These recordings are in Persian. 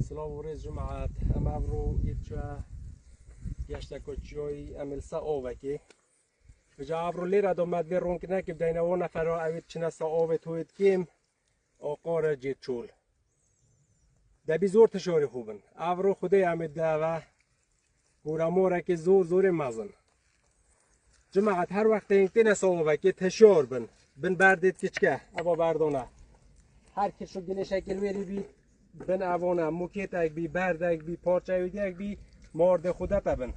سلام ورز جماعت ام ابرو یچا گشت کوچوی املسا اوکی بجا ابرو لیرا دو مد ورون کنه که بدین اون نفر اوید چنه سا اوه توید کیم آقار جیت چول دبی زور تشاری خوبن ابرو خودی امید ده و گورا مورا که زور مزن جماعت هر وقت این تنه سا اوکی تشار بن بردید کچکه ابا بردونه هر کشو گلی شکل ویری بی بن اوانه موکیت اگ بی برد اگ بی پارچه اگ بی مارد خوده ببن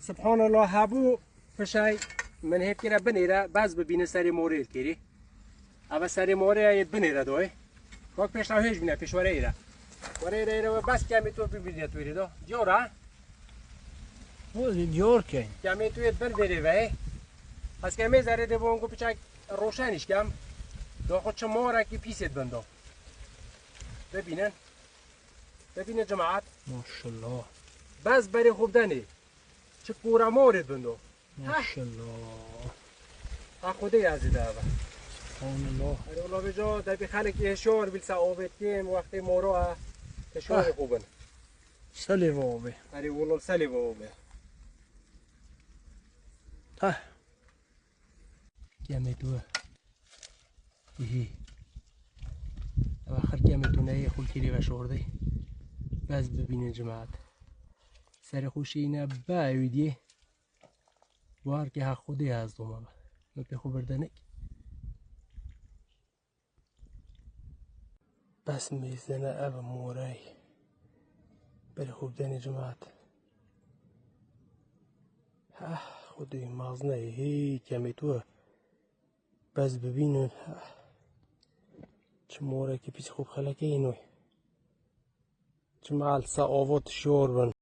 سبحان الله هبو فشای من هیپ کنه بنیره باز ببینه سری موریل کری اما سری موریل اید بنیره دوی کاک پیش رو هیچ بینه پیش وره ایره و بس کمی تو ببینه توی دو دیاره دیار که کمی توی بر بری وی پس کمی زره ده بونگو پیچک روشنش کم دو خود چه ماره که پیست بندو ببینه جماعت ماشالله بس بری خوب دنی چه کورا مورد بندو ماشالله ها خودی عزیزه اول سبحان الله اره اولا بجا دبی خلق اشار بیلسا آبید کم وقتی مورا اشار خوبن سلی وابه اره اولا سلی بابه ته کمی تو ایهی او آخر کمی تو نهی خود کری و شورده بس ببینه جماعت سر خوشی اینه باویدیه وار که ها خودی از دومه نکه خوب بردنک بس میزنه او مورای بری خوب دنی جماعت خودی مازنه هی کمی تو بس ببینه چه مورای که پیش خوب خلقه اینوی چه محل سا آوات شور بن